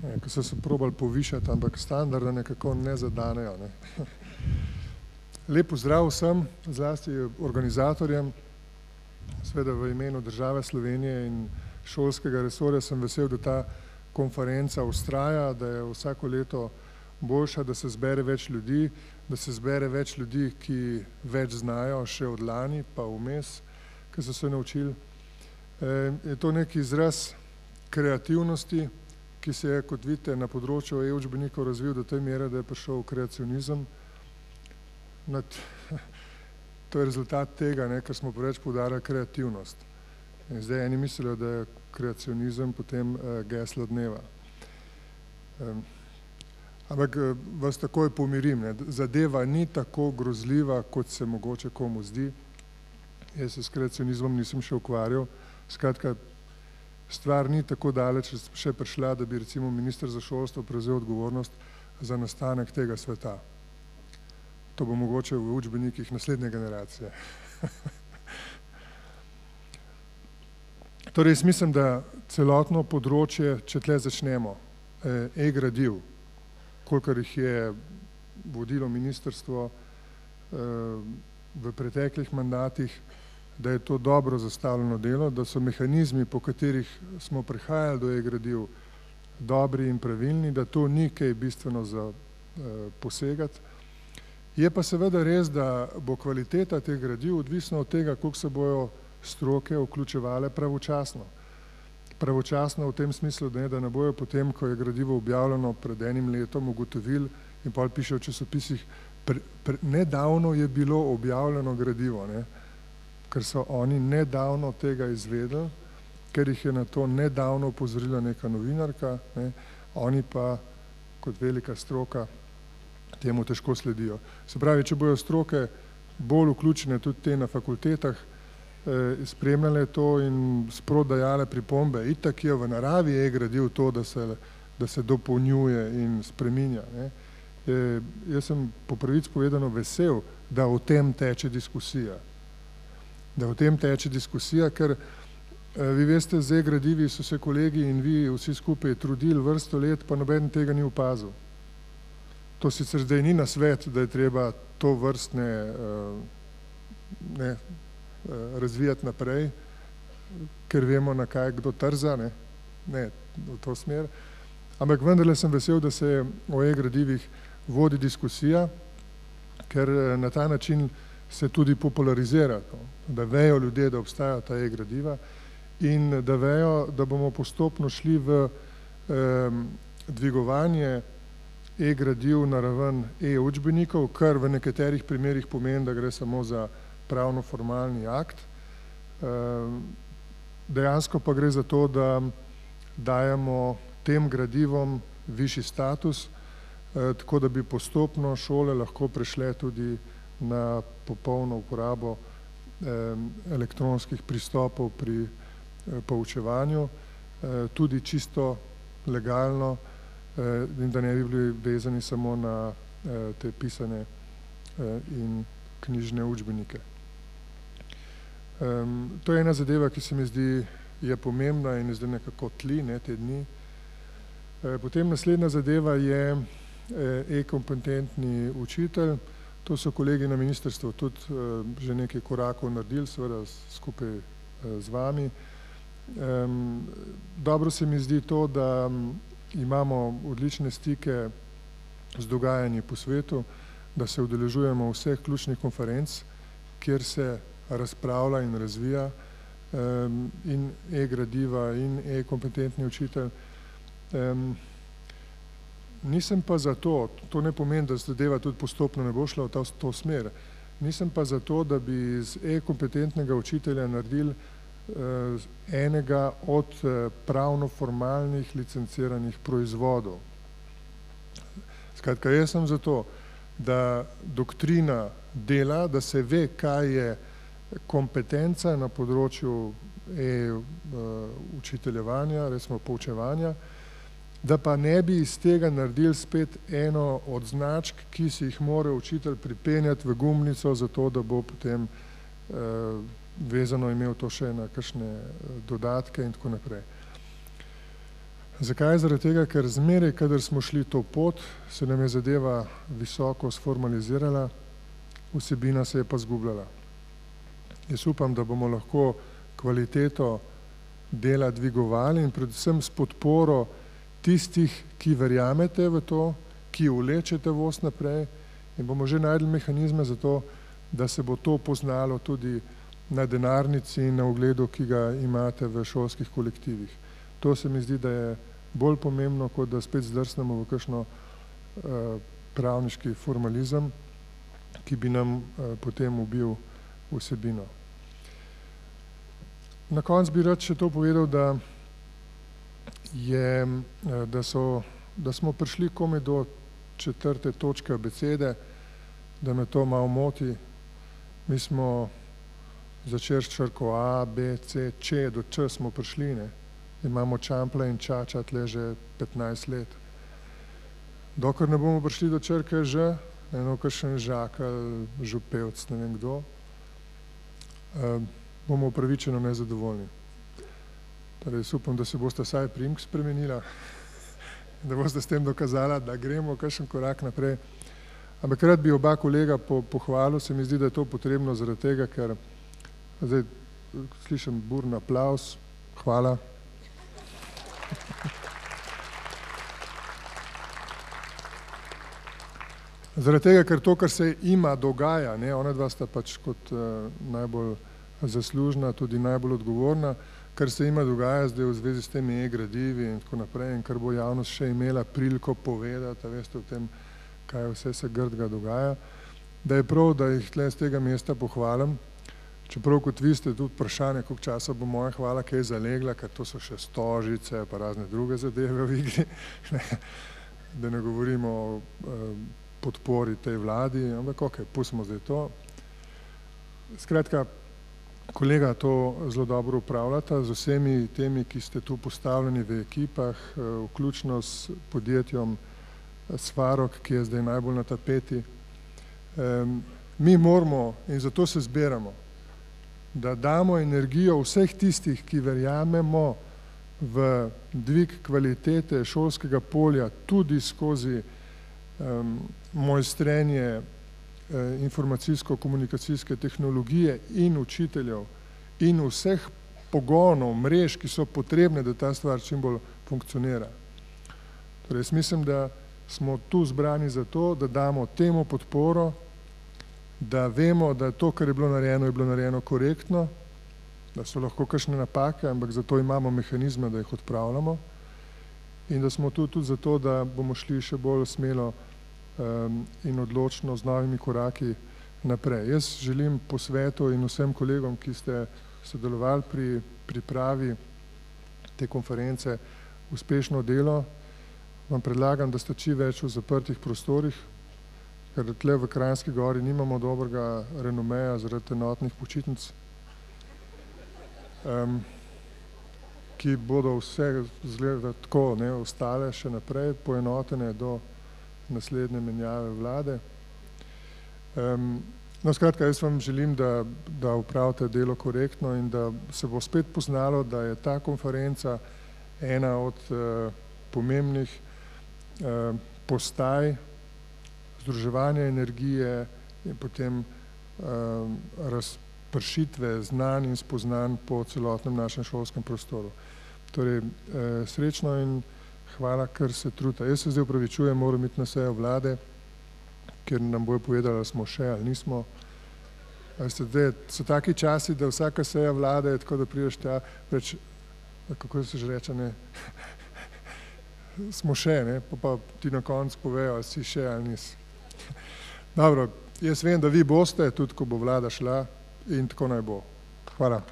Ko so se probali povišati, ampak standarda nekako ne zadanejo. Lep pozdrav vsem, zlasti organizatorjem. Seveda v imenu države Slovenije in šolskega resorja sem vesel, da ta konferenca vztraja, da je vsako leto boljša, da se zbere več ljudi, da se zbere več ljudi, ki več znajo še od lani, pa vmes, ki so se naučili. Je to neki izraz kreativnosti, ki se je, kot vidite, na področju e-učbenikov razvil do te mere, da je prišel kreacionizem. To je rezultat tega, ker smo preveč poudarjali kreativnost. In zdaj eni mislijo, da je kreacionizem potem geslo dneva. Ampak vas takoj pomirim, zadeva ni tako grozljiva, kot se mogoče komu zdi. Jaz se s kreacionizmom nisem še ukvarjal. Skratka, stvar ni tako daleč še prišla, da bi recimo minister za šolstvo prevzel odgovornost za nastanek tega sveta. To bo mogoče v učbenikih naslednje generacije. Torej, jaz mislim, da celotno področje, če tle začnemo, e-gradiv, kolikor jih je vodilo ministrstvo v preteklih mandatih, da je to dobro zastavljeno delo, da so mehanizmi, po katerih smo prihajali do e-gradiv, dobri in pravilni, da to ni kaj bistveno za posegati. Je pa seveda res, da bo kvaliteta teh gradiv odvisna od tega, koliko se bojo stroke vključevale pravočasno. Pravočasno v tem smislu, da ne bojo potem, ko je gradivo objavljeno pred enim letom, ugotovili in potem piše v časopisih, nedavno je bilo objavljeno gradivo, ker so oni nedavno tega izvedeli, ker jih je na to nedavno opozorila neka novinarka, oni pa kot velika stroka temu težko sledijo. Se pravi, če bojo stroke bolj vključene, tudi te na fakultetah, spremljale to in sproti dajale pripombe, itak je v naravi e-gradiv to, da se dopolnjuje in spreminja. Jaz sem po pravici povedano vesel, da o tem teče diskusija. Da o tem teče diskusija, ker vi veste, z e-gradivi so se kolegi in vi vsi skupaj trudili vrsto let, pa noben tega ni opazil. To sicer zdaj ni nasvet, da je treba to vrstne razvijati naprej, ker vemo, na kaj kdo trza, ne v to smer. Ampak vendarle sem vesel, da se o e-gradivih vodi diskusija, ker na ta način se tudi popularizira, da vejo ljudje, da obstajajo ta e-gradiva in da vejo, da bomo postopno šli v dvigovanje e-gradiv na raven e-učbenikov, kar v nekaterih primerih pomeni, da gre samo za pravno-formalni akt. Dejansko pa gre za to, da dajemo tem gradivom višji status, tako da bi postopno šole lahko prešle tudi na popolno uporabo elektronskih pristopov pri poučevanju, tudi čisto legalno, in da ne bi bili vezani samo na te pisane in knjižne učbenike. To je ena zadeva, ki se mi zdi je pomembna in zdaj nekako tli te dni. Potem naslednja zadeva je e-kompetentni učitelj. To so kolegi na ministrstvu tudi že nekaj korakov naredili, seveda skupaj z vami. Dobro se mi zdi to, da imamo odlične stike z dogajanji po svetu, da se udeležujemo vseh ključnih konferenc, kjer se razpravlja in razvija in e-gradiva in e-kompetentni učitelj. Nisem pa za to, to ne pomeni, da zadeva tudi postopno ne bo šla v to smer, nisem pa za to, da bi iz e-kompetentnega učitelja naredili enega od pravno-formalnih licenciranih proizvodov. Skratka, jaz sem za to, da doktrina dela, da se ve, kaj je kompetenca na področju e-učiteljevanja, recimo poučevanja, da pa ne bi iz tega naredili spet eno od značk, ki si jih mora učitelj pripenjati v gumnico, zato da bo potem vezano imel to še na kakšne dodatke in tako naprej. Zakaj? Zaradi tega, ker zmeraj, kadar smo šli to pot, se nam je zadeva visoko sformalizirala, vsebina se je pa zgubljala. Jaz upam, da bomo lahko kvaliteto dela dvigovali in predvsem s podporo tistih, ki verjamete v to, ki vlečete voz naprej in bomo že našli mehanizme za to, da se bo to poznalo tudi na denarnici in na ugledu, ki ga imate v šolskih kolektivih. To se mi zdi, da je bolj pomembno, kot da spet zdrsnemo v kakšno pravniški formalizem, ki bi nam potem ubil vsebino. Na koncu bi rad še to povedal, da smo prišli komaj do 4. točke abecede, da me to malo moti. Mi smo začeli s črko A, B, C, Č, do Č smo prišli, ne. Imamo Čampla in Čača tle že 15 let. Dokler ne bomo prišli do črke Ž, eno kakšen Žakelj, Župevc, ne vem kdo, bomo upravičeno nezadovoljni. Torej, jaz upam, da se boste vsaj priimek spremenila, da boste s tem dokazala, da gremo kakšen korak naprej. Ampak rad bi oba kolega pohvalil, se mi zdi, da je to potrebno zaradi tega, ker zdaj slišim buren aplavz, hvala. Zaradi tega, ker to, kar se ima dogaja, ne, ona dva sta pač kot najbolj zaslužna, tudi najbolj odgovorna, kar se ima dogaja zdaj v zvezi s temi e-gradivi in tako naprej in kar bo javnost še imela priliko povedati, a veste o tem, kaj vse se grdega dogaja, da je prav, da jih tle z tega mesta pohvalim, čeprav kot vi ste tudi vprašanje, koliko časa bo moja hvala kaj zalegla, ker to so še stožice pa razne druge zadeve v igri, da ne govorimo o podpori tej vladi, ampak okej, pustimo zdaj to. Skratka, kolega to zelo dobro upravljata z vsemi temi, ki ste tu postavljeni v ekipah, vključno s podjetjem Svarog, ki je zdaj najbolj na tapeti. Mi moramo, in zato se zbiramo, da damo energijo vseh tistih, ki verjamemo v dvig kvalitete šolskega polja tudi skozi mojstrenje informacijsko-komunikacijske tehnologije in učiteljev in vseh pogonov, mrež, ki so potrebne, da ta stvar čim bolj funkcionira. Torej, jaz mislim, da smo tu zbrani zato, da damo temu podporo, da vemo, da to, kar je bilo narejeno korektno, da so lahko kakšne napake, ampak zato imamo mehanizme, da jih odpravljamo in da smo tu tudi zato, da bomo šli še bolj smelo in odločno z novimi koraki naprej. Jaz želim po svetu in vsem kolegom, ki ste sodelovali pri pripravi te konference, uspešno delo. Vam predlagam, da ste čim več v zaprtih prostorih, ker tle v Kranjski Gori nimamo dobrega renomeja zaradi enotnih počitnic, ki bodo vse izgleda tako, ne, ostale še naprej, poenotene do naslednje menjave vlade. No, skratka, jaz vam želim, da upravite delo korektno in da se bo spet poznalo, da je ta konferenca ena od pomembnih postaj združevanja energije in potem razpršitve znanj in spoznanj po celotnem našem šolskem prostoru. Torej, srečno in hvala, ker se trudite. Jaz se zdaj opravičujem, moram iti na sejo vlade, ker nam bojo povedali, ali smo še ali nismo. Zdaj so taki časi, da vsaka seja vlade je tako, da prideš tja, reč, kako se že reče, ne, smo še, ne, pa ti na koncu povejo, ali si še ali nisi. Dobro, jaz vem, da vi boste, tudi ko bo vlada šla in tako naj bo. Hvala.